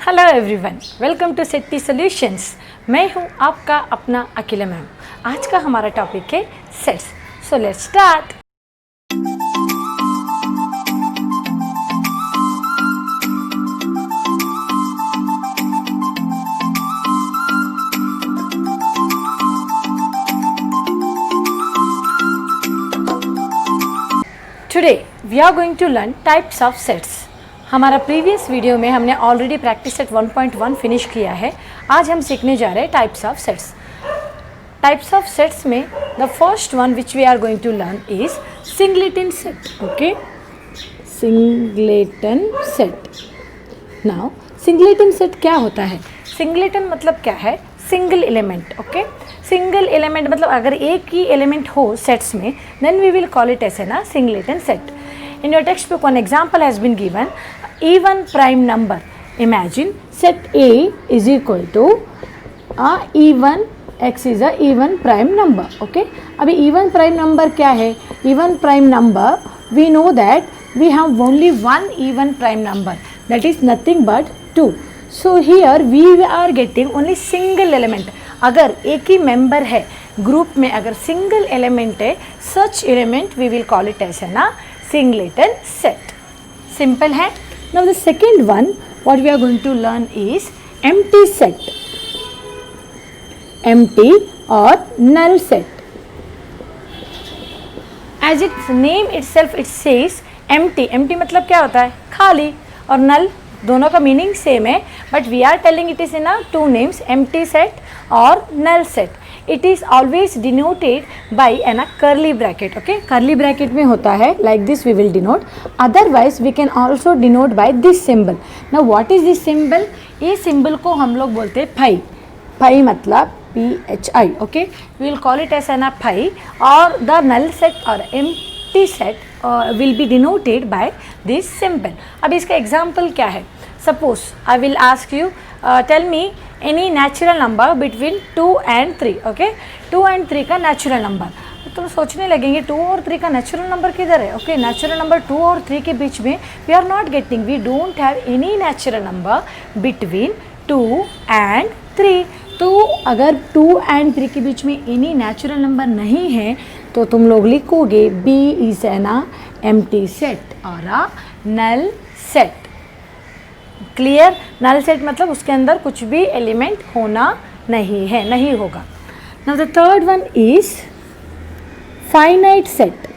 Hello everyone, welcome to Setty solutions. मैं हूं आपका अपना अखिला मैम। आज का हमारा टॉपिक है sets. So let's start. Today we are going to learn types of sets. हमारा प्रीवियस वीडियो में हमने ऑलरेडी प्रैक्टिस सेट 1.1 फिनिश किया है। आज हम सीखने जा रहे हैं types of sets. Types of sets में the first one which we are going to learn is singleton set. Okay, singleton set. Now singleton set क्या होता है? सिंगलेटन मतलब क्या है? Single element. Okay, single element मतलब अगर एक ही एलिमेंट हो सेट्स में, then we will call it as ना singleton set. In your textbook, one example has been given, even prime number. Imagine set A is equal to even x is a even prime number. Okay? अभी even prime number क्या है? Even prime number, we know that we have only one even prime number. That is nothing but 2. So here we are getting only single element. अगर एक ही member है group में, अगर single element है, such element we will call it as ना singleton set. Simple है. Now the second one what we are going to learn is empty set, empty or null set. As its name itself it says empty. Empty मतलब क्या होता है? खाली। और null दोनों का मीनिंग सेम है, but we are telling it is in two names, empty set और null set. It is always denoted by a curly bracket. Okay, curly bracket में होता है like this we will denote. Otherwise we can also denote by this symbol. Now what is this symbol? ये symbol को हम लोग बोलते हैं phi. Phi मतलब PHI. Okay, we will call it as a phi. और the null set or empty set will be denoted by this symbol. अब इसका example क्या है? Suppose I will ask you, tell me any natural number between 2 and 3. Okay, 2 and 3 का natural number. तुम सोचने लगेंगे 2 और 3 का natural number किधर है? Okay, natural number 2 और 3 के बीच में we are not getting, we don't have any natural number between 2 and 3. तो अगर 2 and 3 के बीच में any natural number नहीं है तो तुम लोग लिखोगे B is an empty set और a null set. Clear? Null set मतलब उसके अंदर कुछ भी एलिमेंट होना नहीं है, नहीं होगा. Now the third one is finite set.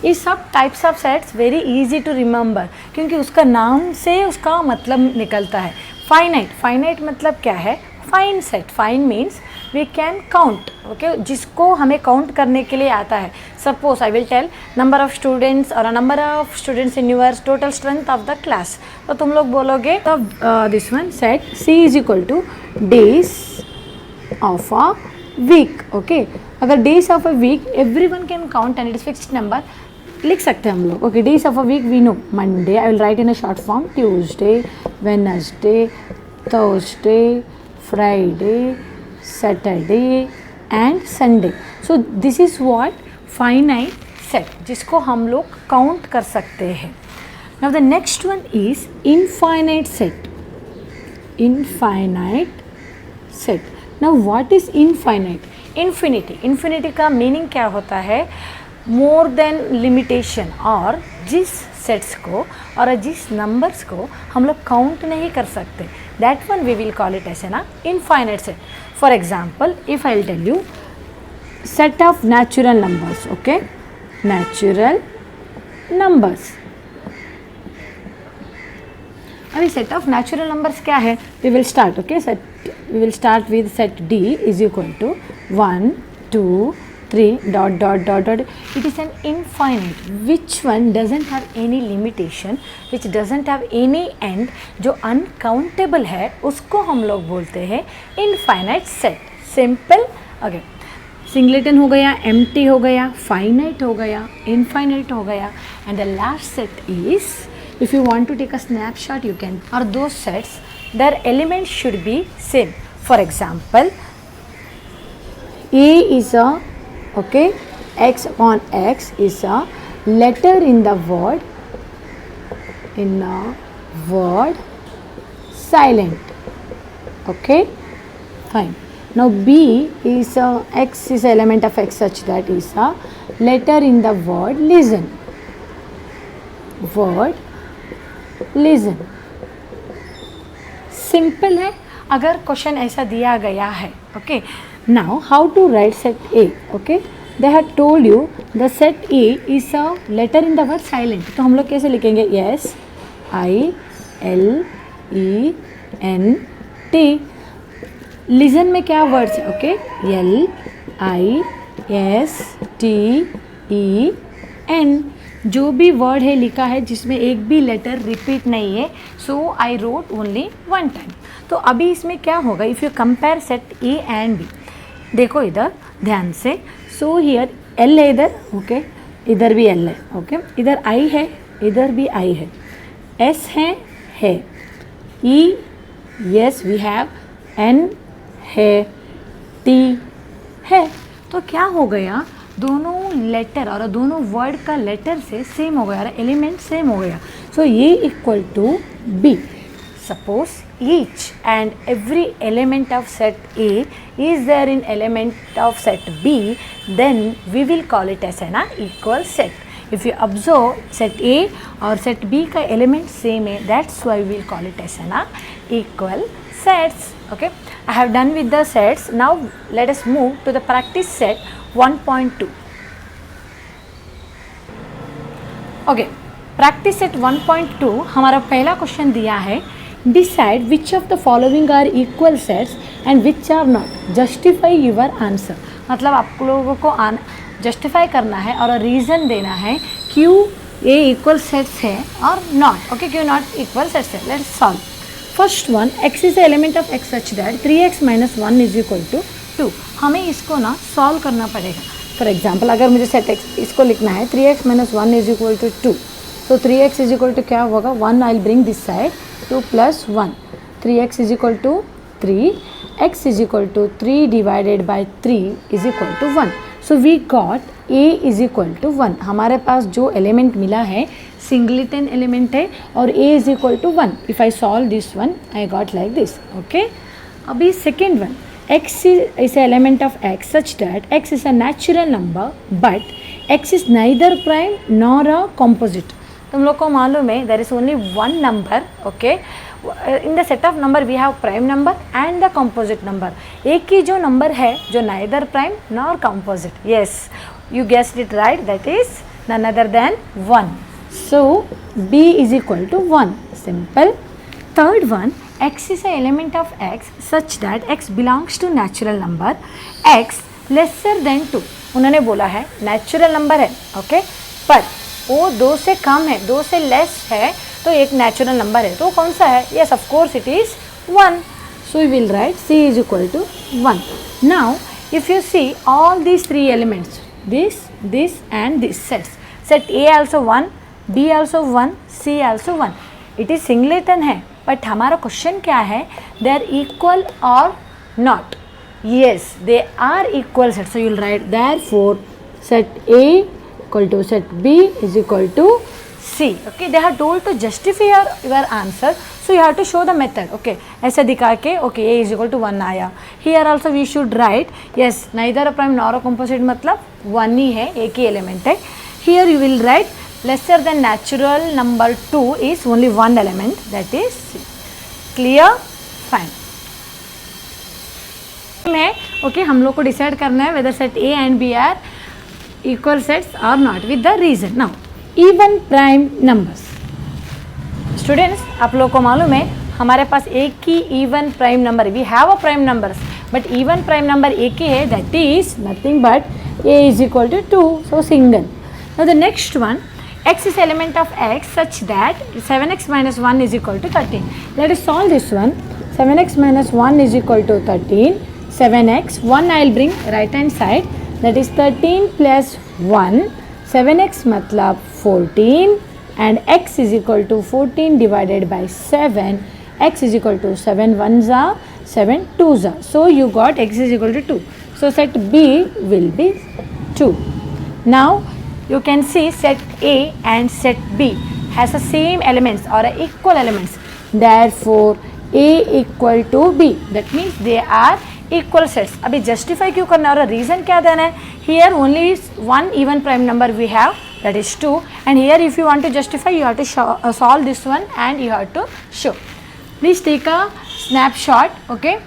ये सब types of sets very easy to remember क्योंकि उसका नाम से उसका मतलब निकलता है. फाइनाइट, फाइनाइट मतलब क्या है? Fine set. Fine means we can count. Okay, जिसको हमें काउंट करने के लिए आता है. Suppose I will tell number of students और number of students in your total strength of the class. तो तुम लोग बोलोगे तो this one set C is equal to days of a week. Okay, अगर days of a week everyone can count and it is fixed number लिख सकते हैं हम लोग. Okay, days of a week we know Monday, I will write in a short form Tuesday, Wednesday, Thursday, Friday, Saturday and Sunday. So this is what finite set, जिसको हम लोग count कर सकते हैं. Now the next one is infinite set. Infinite set. Now what is infinite? Infinity. Infinity का meaning क्या होता है? More than limitation. और जिस सेट्स को और जिस नंबर्स को हम लोग काउंट नहीं कर सकते, that one we will call it as an infinite set. For example, if I will tell you set of natural numbers. Okay, natural numbers. अभी set of natural numbers क्या है? We will start. Okay, we will start with set D is equal to 1, 2, 3 dot dot dot dot. It is an infinite which one doesn't have any limitation, which doesn't have any end. जो uncountable है उसको हम लोग बोलते हैं infinite set. Simple. Okay, singleton हो गया, empty हो गया, फाइनाइट हो गया, इनफाइनाइट हो गया, and the last set is, if you want to take a snapshot you can. और दो sets there element should be same. For example, A is a okay x upon x is a letter in the word in word silent. Okay, fine. Now B is X is element of X such that is a letter in the word listen. Word listen. Simple है अगर question ऐसा दिया गया है. Okay, now how to write set A. Okay, they have told you the set A is a letter in the word silent. तो हम लोग कैसे लिखेंगे? Yes, I L E N T. Listen में क्या वर्ड्स है? Okay, L I S T E N. जो भी वर्ड है लिखा है जिसमें एक भी लेटर रिपीट नहीं है, so I wrote only one time. तो अभी इसमें क्या होगा? If you compare set A and B, देखो इधर ध्यान से. सो हियर एल है इधर. ओके, इधर भी एल है. ओके, इधर आई है, इधर भी आई है. एस है ई, यस वी हैव. एन है, टी है. तो क्या हो गया? दोनों लेटर और दोनों वर्ड का लेटर से सेम हो गया और एलिमेंट सेम हो गया. सो ये equal to B. Suppose each and every element of set A is there in element of set B, then we will call it as an equal set. If you observe set A और set B का element same है, that's why we will call it as an equal sets. Okay, I have done with the sets. Now let us move to the practice set 1.2. Okay, practice set 1.2 हमारा पहला question दिया है. Decide which of the following are equal sets and which are not. Justify your answer. मतलब आप लोगों को justify करना है और रीज़न देना है क्यों ये इक्वल सेट्स है और नॉट. ओके, क्यों नॉट इक्वल सेट्स है. Let's solve. First one, x is the element of x such that 3x - 1 is equal to 2. हमें इसको ना सॉल्व करना पड़ेगा. फॉर एग्जाम्पल अगर मुझे सेट x इसको लिखना है 3x - 1 is equal to 2. So 3x is equal to क्या होगा? 1 I will bring this side. 2 plus 1, 3x is equal to 3, x is equal to 3 divided by 3 is equal to 1. So we got a is equal to 1. हमारे पास जो element मिला है singleton element है और a is equal to 1. If I solve this one, I got like this. Okay. अभी second one, x is an element of x such that x is a natural number but x is neither prime nor a composite. तुम लोग को मालूम है there is only one number. Okay, in the set of number we have prime number and the composite number. एक ही जो number है जो neither prime nor composite. Yes, you guessed it right, that is none other than 1. So b is equal to 1. Simple. Third one, x is an element of x such that x belongs to natural number x lesser than 2. उन्होंने बोला है natural number है. Okay, पर वो 2 से कम है, 2 से less है, तो एक नेचुरल नंबर है. तो कौन सा है? Yes, of course it is 1. So we will write c is equal to 1. Now if you see all these 3 elements, this and this sets, set A also 1, B also 1, C also 1. It is singleton है, but हमारा question क्या है? They are equal और not. Yes, they are equal set. So you will write therefore set A equal to set B is equal to C. Okay, they have told to justify your answer, so you have to show the method. Okay, ऐसे दिखा के okay A is equal to 1 आया. Here also we should write yes neither a prime nor a composite मतलब 1 ही है, एक ही element है. Here you will write lesser than natural number 2 is only one element, that is C. Clear? Fine. में okay हम लोग को decide करना है whether set A and B are equal sets or not with the reason. Now even prime numbers. Students, आप लोग को मालूम है हमारे पास एक ही even prime number. We have a prime numbers but even prime number एक ही है, that is nothing but A is equal to 2. So single. Now the next one, x is element of x such that 7x minus 1 is equal to 13. Let us solve this one. 7x minus 1 is equal to 13. 7x, 1 I will bring right hand side, that is 13 plus 1. 7x मतलब 14 and x is equal to 14 divided by 7. X is equal to 7 ones are 7 twos are. So you got x is equal to 2. So set B will be 2. Now you can see set A and set B has a same elements or a equal elements, therefore A equal to B, that means they are equal sets. अभी justify क्यों करना है और reason क्या देना है? Here only one even prime number we have, that is 2, and here if you want to justify you have to solve this one and you have to show. Please take a snapshot. Okay,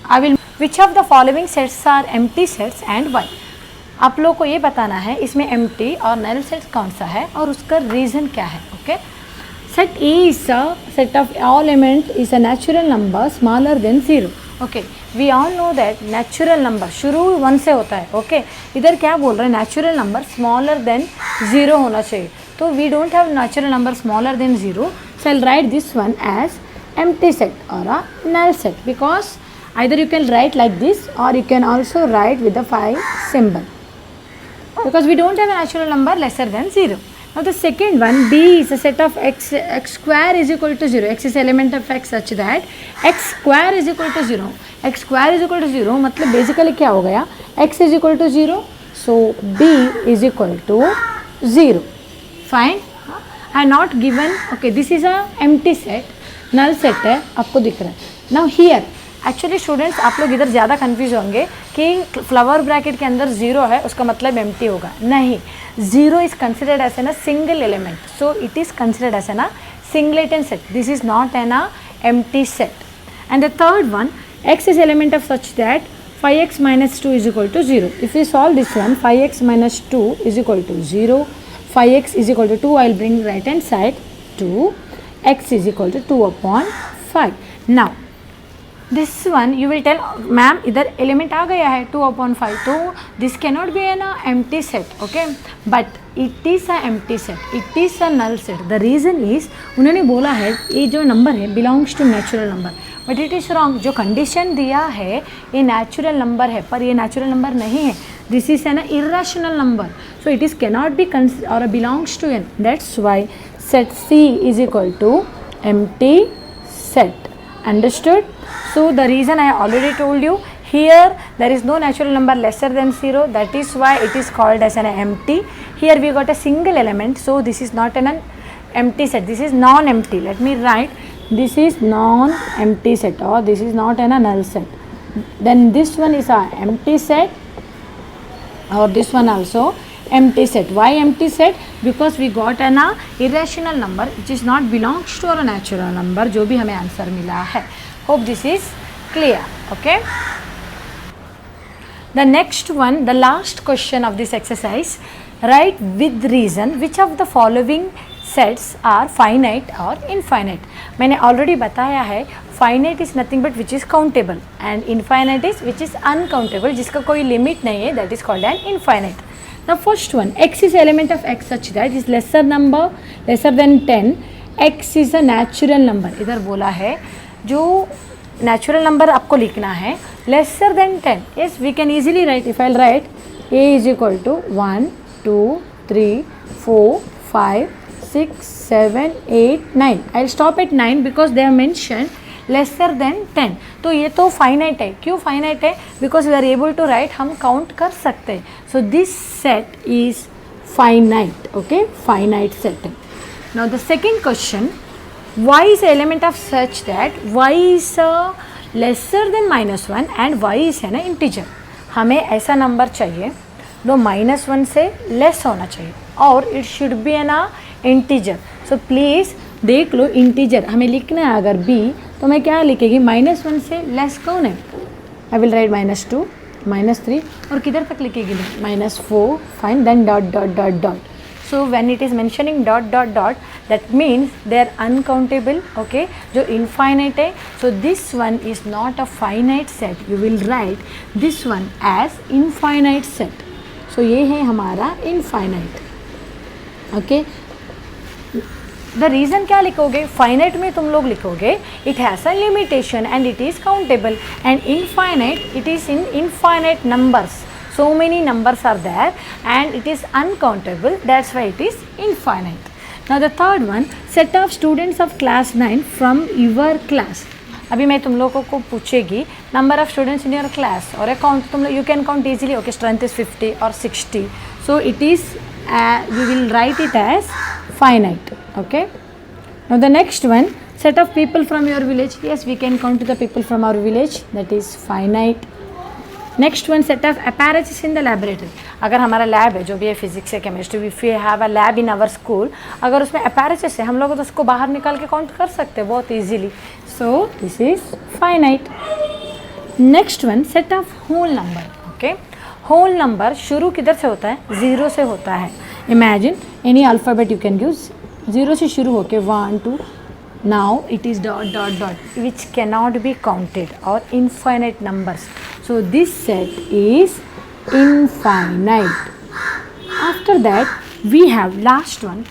I will. Which of the following sets are empty sets and why? आप लोग को ये बताना है इसमें empty और null set कौन सा है और उसका reason क्या है. Okay, set A is a set of all element is a natural number smaller than 0. Okay, we all know that natural number शुरू 1 से होता है. Okay, इधर क्या बोल रहे हैं, natural number smaller than 0 होना चाहिए. तो we don't have natural number smaller than 0, so I'll write this one as empty set or a null set, because either you can write like this or you can also write with the phi symbol, because we don't have a natural number lesser than 0. Now the second one, B is a set of x square is equal to 0. X is element of x such that x square is equal to 0. X square is equal to 0 मतलब basically क्या हो गया, x is equal to 0, so B is equal to 0. Fine. I not given. Okay, this is a empty set, null set है, आपको दिख रहा है. Now here actually students आप लोग इधर ज़्यादा कंफ्यूज होंगे कि फ्लावर ब्रैकेट के अंदर 0 है उसका मतलब एम्प्टी होगा. नहीं, 0 is considered as an a single element, so it is considered as an a singleton set. This is not an a empty set. And the third one, x is element of such that 5x minus 2 is equal to 0. If we solve this one, 5x minus 2 is equal to 0. 5x is equal to 2. I will bring right hand side 2. X is equal to 2 upon 5. Now this one you will tell ma'am इधर element आ गया है 2 upon 5, तो this cannot be an empty set. Okay, but it is a empty set, it is a null set. The reason is उन्होंने बोला है ये जो number है belongs to natural number, but it is wrong. जो condition दिया है ये natural number है पर ये natural number नहीं है. This is an irrational number, so it is cannot be or belongs to n. That's why set C is equal to empty set. Understood? So the reason I already told you, here there is no natural number lesser than 0, that is why it is called as an empty. Here we got a single element, so this is not an empty set, this is non-empty. Let me write, this is non-empty set or this is not an null set. Then this one is a empty set or this one also empty set. Why empty set? Because we got an irrational number which is not belongs to a natural number, जो भी हमें answer मिला है. Hope this is clear. Okay, the next one, the last question of this exercise, write with reason which of the following sets are finite or infinite. मैंने already बताया है finite is nothing but which is countable and infinite is which is uncountable, जिसका कोई limit नहीं है, that is called an infinite. The first one, x is element of x such that is lesser than 10. x is a natural number. इधर बोला है जो natural number आपको लिखना है lesser than 10. Yes, we can easily write. If I'll write a is equal to 1, 2, 3, 4, 5, 6, 7, 8, 9. I'll stop at 9 because they have mentioned lesser than 10. तो ये तो finite है. क्यों finite है? Because we are able to write, हम count कर सकते हैं. So this set is finite. Okay, finite set. Now the second question, y is an element of such that y is lesser than -1 and y is an integer. हमें ऐसा number चाहिए जो -1 से less होना चाहिए और it should be N integer. So please देख लो, integer हमें लिखना है अगर b, तो मैं क्या लिखेगी, -1 से लेस कौन है, आई विल राइट -2, -3 और किधर तक लिखेगी, -4. Fine, then dot dot dot dot. So when it is mentioning dot dot dot, that means they are uncountable. Okay, जो infinite है, so this one is not a finite set. You will write this one as infinite set. So ये है हमारा infinite. Okay, the reason क्या लिखोगे, finite में तुम लोग लिखोगे it has a limitation and it is countable, and infinite it is in infinite numbers. So many numbers are there and it is uncountable, that's why it is infinite. Now the third one, set of students of class 9 from your class. अभी मैं तुम लोगों को पूछेगी number of students in your class और count, तुम लोग you can count easily. Okay, strength is 50 or 60, so it is you will write it as finite. Okay, now the next one, set of people from your village. Yes, we can count the people from our village, that is finite. Next one, set of apparatus in the laboratory. अगर हमारा lab है जो भी है physics या chemistry, if we have a lab in our school, अगर उसमें apparatus है हम लोग तो उसको बाहर निकाल के काउंट कर सकते हैं बहुत easily. So this is finite. Next one, set of whole number. Okay, whole number शुरू किधर से होता है? ज़ीरो से होता है. Imagine any alphabet you can use, zero से शुरू होके 1 2, now it is dot dot dot, which cannot be counted, or infinite numbers. So this set is infinite. After that we have last one,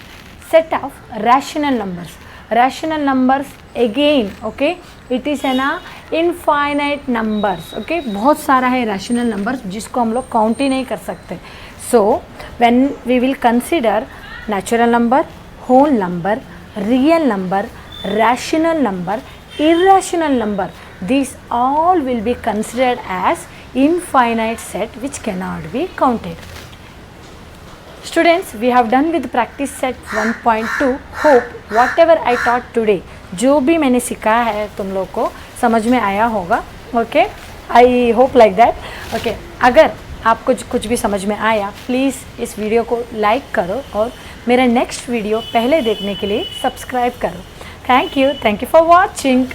set of rational numbers. Rational numbers again, okay, it is an infinite numbers. Okay, बहुत सारा है rational numbers जिसको हम लोग count ही नहीं कर सकते. So when we will consider natural number, whole number, real number, rational number, irrational number, these all will be considered as infinite set which cannot be counted. Students, we have done with practice set 1.2. Hope whatever I taught today, जो भी मैंने सिखाया है तुम लोग को समझ में आया होगा. Okay, I hope like that. Okay, अगर आपको कुछ भी समझ में आया, प्लीज़ इस वीडियो को लाइक करो और मेरा नेक्स्ट वीडियो पहले देखने के लिए सब्सक्राइब करो. Thank you for watching.